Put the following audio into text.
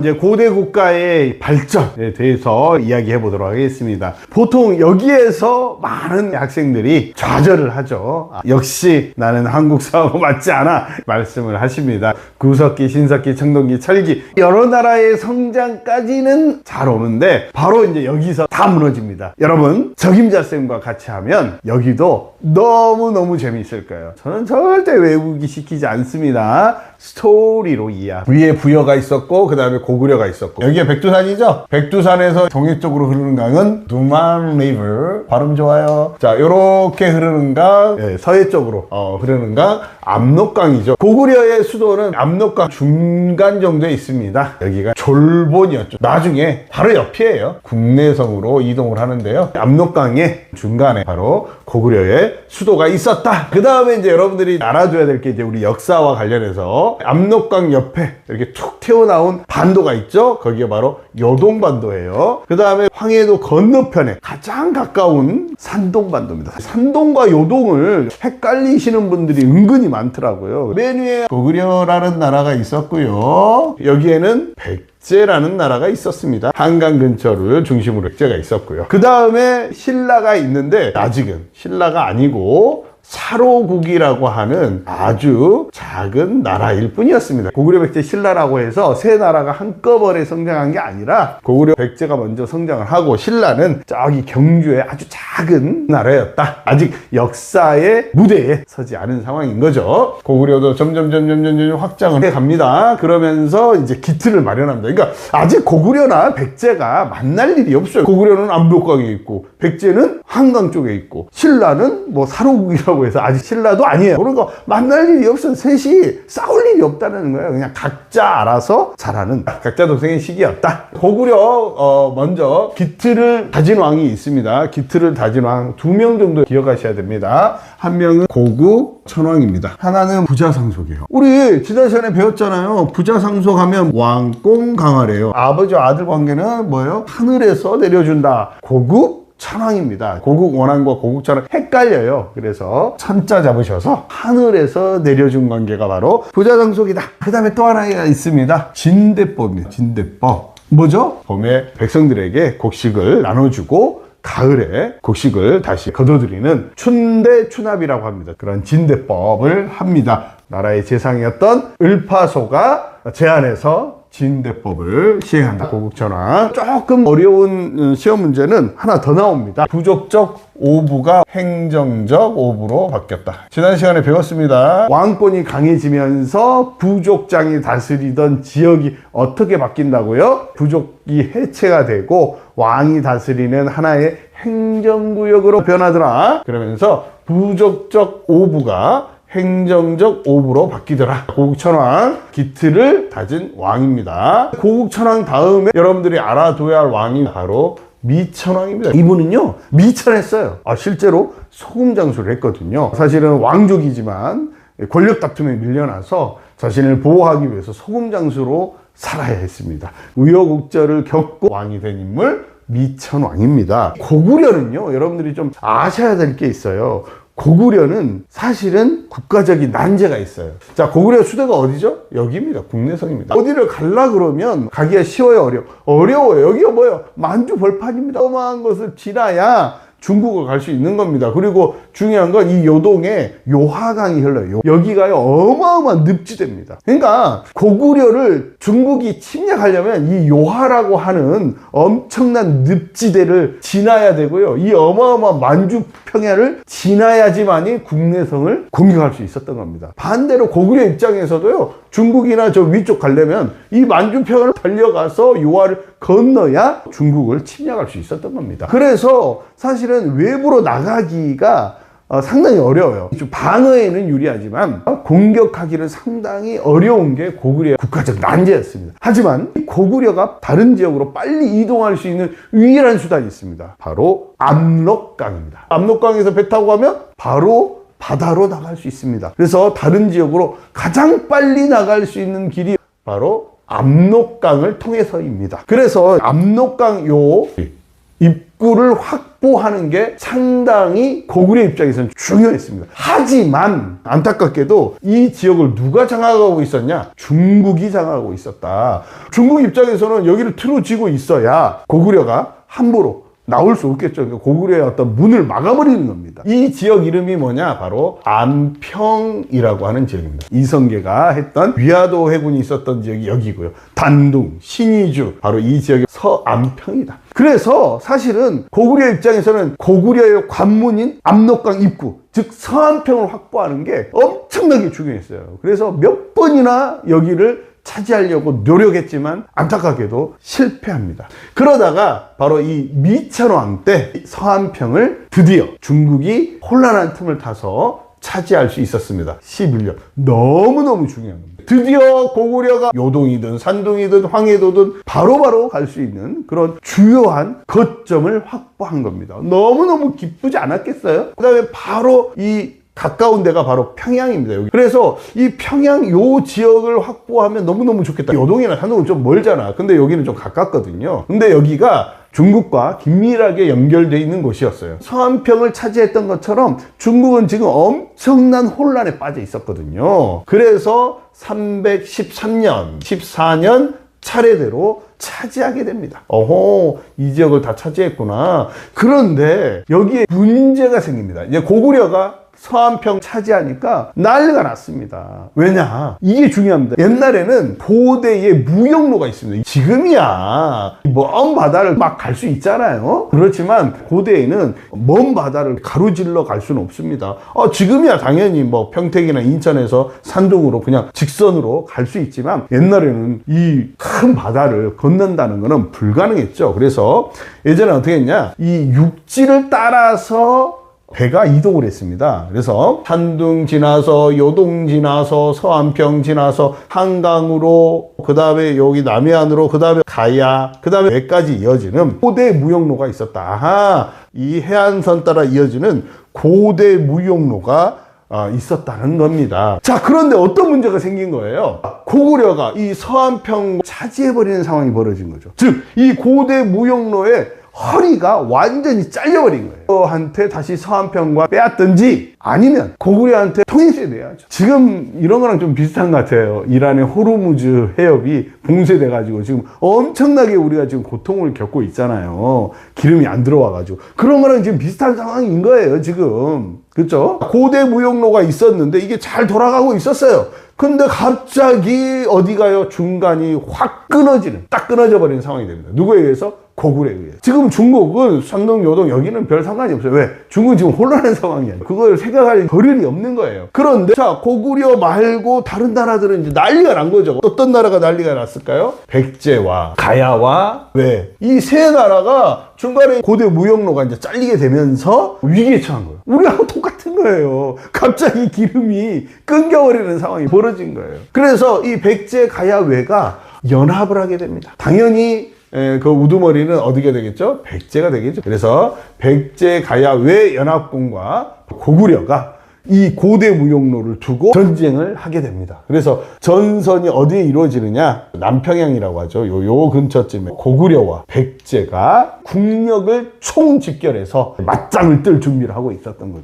이제 고대 국가의 발전에 대해서 이야기해 보도록 하겠습니다. 보통 여기에서 많은 학생들이 좌절을 하죠. 역시 나는 한국사하고 맞지 않아 말씀을 하십니다. 구석기, 신석기, 청동기, 철기 여러 나라의 성장까지는 잘 오는데 바로 이제 여기서 다 무너집니다. 여러분 적임자쌤과 같이 하면 여기도 너무너무 재미있을 거예요. 저는 절대 외우기 시키지 않습니다. 스토리로 이해. 위에 부여가 있었고 그 다음에 고구려가 있었고 여기가 백두산이죠. 백두산에서 동해쪽으로 흐르는 강은 두만 리버. 발음 좋아요. 자, 요렇게 흐르는 강, 서해 쪽으로 흐르는 강 압록강이죠. 고구려의 수도는 압록강 중간 정도에 있습니다. 여기가 졸본이었죠. 나중에 바로 옆이에요. 국내성으로 이동을 하는데요. 압록강의 중간에 바로 고구려의 수도가 있었다. 그 다음에 이제 여러분들이 알아둬야 될 게 이제 우리 역사와 관련해서 압록강 옆에 이렇게 툭 튀어나온 반도가 있죠. 거기가 바로 요동반도예요. 그 다음에 황해도 건너편에 가장 가까운 산동반도입니다. 산동과 요동을 헷갈리시는 분들이 은근히 많더라고요. 맨 위에 고구려라는 나라가 있었고요. 여기에는 백제라는 나라가 있었습니다. 한강 근처를 중심으로 백제가 있었고요. 그 다음에 신라가 있는데 아직은 신라가 아니고 사로국이라고 하는 아주 작은 나라일 뿐이었습니다. 고구려, 백제, 신라라고 해서 세 나라가 한꺼번에 성장한 게 아니라 고구려, 백제가 먼저 성장을 하고 신라는 저기 경주의 아주 작은 나라였다. 아직 역사의 무대에 서지 않은 상황인 거죠. 고구려도 점점 확장을 해 갑니다. 그러면서 이제 기틀을 마련합니다. 그러니까 아직 고구려나 백제가 만날 일이 없어요. 고구려는 압록강에 있고 백제는 한강 쪽에 있고 신라는 뭐 사로국이라고 해서 아직 신라도 아니에요. 그러니까 만날 일이 없어요. 셋이 싸울 일이 없다는 거예요. 그냥 각자 알아서 잘하는 각자 동생의 시기였다. 고구려 먼저 기틀을 다진 왕이 있습니다. 기틀을 다진 왕 2명 정도 기억하셔야 됩니다. 한 명은 고국 천왕입니다. 하나는 부자상속이에요. 우리 지난 시간에 배웠잖아요. 부자상속하면 왕公강하래요. 아버지와 아들 관계는 뭐예요? 하늘에서 내려준다. 고국 천왕입니다. 고국 원왕과 고국 천왕 헷갈려요. 그래서 천자 잡으셔서 하늘에서 내려준 관계가 바로 부자상속이다. 그 다음에 또 하나가 있습니다. 진대법입니다. 진대법. 뭐죠? 봄에 백성들에게 곡식을 나눠주고 가을에 곡식을 다시 거둬들이는 춘대추납이라고 합니다. 그런 진대법을 합니다. 나라의 재상이었던 을파소가 제안해서 진대법을 시행한다. 고국천왕. 조금 어려운 시험 문제는 하나 더 나옵니다. 부족적 오부가 행정적 오부로 바뀌었다. 지난 시간에 배웠습니다. 왕권이 강해지면서 부족장이 다스리던 지역이 어떻게 바뀐다고요? 부족이 해체가 되고 왕이 다스리는 하나의 행정구역으로 변하더라. 그러면서 부족적 오부가 행정적 오부로 바뀌더라. 고국천왕, 기틀을 다진 왕입니다. 고국천왕 다음에 여러분들이 알아둬야 할 왕이 바로 미천왕입니다. 이분은요 미천했어요. 실제로 소금장수를 했거든요. 사실은 왕족이지만 권력 다툼에 밀려나서 자신을 보호하기 위해서 소금장수로 살아야 했습니다. 우여곡절을 겪고 왕이 된 인물 미천왕입니다. 고구려는요 여러분들이 좀 아셔야 될 게 있어요. 고구려는 사실은 국가적인 난제가 있어요. 자, 고구려 수도가 어디죠? 여기입니다. 국내성입니다. 어디를 갈라 그러면 가기가 쉬워요, 어려워요. 여기가 뭐예요? 만주 벌판입니다. 어마한 것을 지나야 중국을 갈 수 있는 겁니다. 그리고 중요한 건 이 요동에 요하강이 흘러요. 여기가요 어마어마한 늪지대입니다. 그러니까 고구려를 중국이 침략하려면 이 요하라고 하는 엄청난 늪지대를 지나야 되고요. 이 어마어마한 만주 평야를 지나야지만이 국내성을 공격할 수 있었던 겁니다. 반대로 고구려 입장에서도요 중국이나 저 위쪽 가려면 이 만주 평야를 달려가서 요하를 건너야 중국을 침략할 수 있었던 겁니다. 그래서 사실은 외부로 나가기가 상당히 어려워요. 좀 방어에는 유리하지만 공격하기는 상당히 어려운 게 고구려의 국가적 난제였습니다. 하지만 고구려가 다른 지역으로 빨리 이동할 수 있는 유일한 수단이 있습니다. 바로 압록강입니다. 압록강에서 배 타고 가면 바로 바다로 나갈 수 있습니다. 그래서 다른 지역으로 가장 빨리 나갈 수 있는 길이 바로 압록강을 통해서입니다. 그래서 압록강 입구를 확보하는 게 상당히 고구려 입장에서는 중요했습니다. 하지만 안타깝게도 이 지역을 누가 장악하고 있었냐? 중국이 장악하고 있었다. 중국 입장에서는 여기를 틀어쥐고 있어야 고구려가 함부로 나올 수 없겠죠. 고구려의 어떤 문을 막아버리는 겁니다. 이 지역 이름이 뭐냐? 바로 안평이라고 하는 지역입니다. 이성계가 했던 위화도 해군이 있었던 지역이 여기고요. 단둥, 신의주, 바로 이 지역이 서안평이다. 그래서 사실은 고구려 입장에서는 고구려의 관문인 압록강 입구, 즉 서안평을 확보하는 게 엄청나게 중요했어요. 그래서 몇 번이나 여기를 차지하려고 노력했지만 안타깝게도 실패합니다. 그러다가 바로 이 미천왕 때 서안평을 드디어 중국이 혼란한 틈을 타서 차지할 수 있었습니다. 11년. 너무너무 중요한 겁니다. 드디어 고구려가 요동이든 산둥이든 황해도든 바로바로 갈 수 있는 그런 주요한 거점을 확보한 겁니다. 너무너무 기쁘지 않았겠어요? 그 다음에 바로 이 가까운 데가 바로 평양입니다. 여기. 그래서 이 평양 요 지역을 확보하면 너무너무 좋겠다. 요동이나 산동은 좀 멀잖아. 근데 여기는 좀 가깝거든요. 근데 여기가 중국과 긴밀하게 연결되어 있는 곳이었어요. 서안평을 차지했던 것처럼 중국은 지금 엄청난 혼란에 빠져 있었거든요. 그래서 313년, 14년 차례대로 차지하게 됩니다. 어허, 이 지역을 다 차지했구나. 그런데 여기에 문제가 생깁니다. 이제 고구려가 서안평 차지하니까 난리가 났습니다. 왜냐? 이게 중요합니다. 옛날에는 고대의 무역로가 있습니다. 지금이야 먼 바다를 막 갈 수 있잖아요. 그렇지만 고대에는 먼 바다를 가로질러 갈 수는 없습니다. 지금이야 당연히 뭐 평택이나 인천에서 산둥으로 그냥 직선으로 갈 수 있지만 옛날에는 이 큰 바다를 건넌다는 것은 불가능했죠. 그래서 예전에 어떻게 했냐? 이 육지를 따라서 배가 이동을 했습니다. 그래서 산둥 지나서 요동 지나서 서안평 지나서 한강으로 그 다음에 여기 남해안으로 그 다음에 가야 그 다음에 배까지 이어지는 고대 무역로가 있었다. 아하, 이 해안선 따라 이어지는 고대 무역로가 있었다는 겁니다. 자, 그런데 어떤 문제가 생긴 거예요? 고구려가 이 서안평 차지해버리는 상황이 벌어진 거죠. 즉, 이 고대 무역로에 허리가 완전히 잘려버린 거예요. 한테 다시 서안평과 빼앗든지 아니면 고구려한테 통일세 내야죠. 지금 이런 거랑 좀 비슷한 것 같아요. 이란의 호르무즈 해협이 봉쇄돼 가지고 지금 엄청나게 우리가 지금 고통을 겪고 있잖아요. 기름이 안 들어와 가지고 그런 거랑 지금 비슷한 상황인 거예요. 지금 그렇죠? 고대 무역로가 있었는데 이게 잘 돌아가고 있었어요. 근데 갑자기 어디 가요? 중간이 확 끊어지는, 딱 끊어져 버리는 상황이 됩니다. 누구에 의해서? 고구려에 의해서. 지금 중국은 산둥, 요동 여기는 별 상관이 없어요. 왜? 중국은 지금 혼란한 상황이야. 그걸 생각할 겨를이 없는 거예요. 그런데 자, 고구려 말고 다른 나라들은 이제 난리가 난 거죠. 어떤 나라가 난리가 났을까요? 백제와 가야와 왜? 이 세 나라가 중간에 고대 무역로가 이제 잘리게 되면서 위기에 처한 거예요. 우리하고 똑같은 거예요. 갑자기 기름이 끊겨버리는 상황이 벌어진 거예요. 그래서 이 백제 가야외가 연합을 하게 됩니다. 당연히 그 우두머리는 어디가 되겠죠? 백제가 되겠죠. 그래서 백제 가야외 연합군과 고구려가 이 고대 무역로를 두고 전쟁을 하게 됩니다. 그래서 전선이 어디에 이루어지느냐? 남평양이라고 하죠. 요 근처쯤에 고구려와 백제가 국력을 총집결해서 맞짱을 뜰 준비를 하고 있었던 거죠.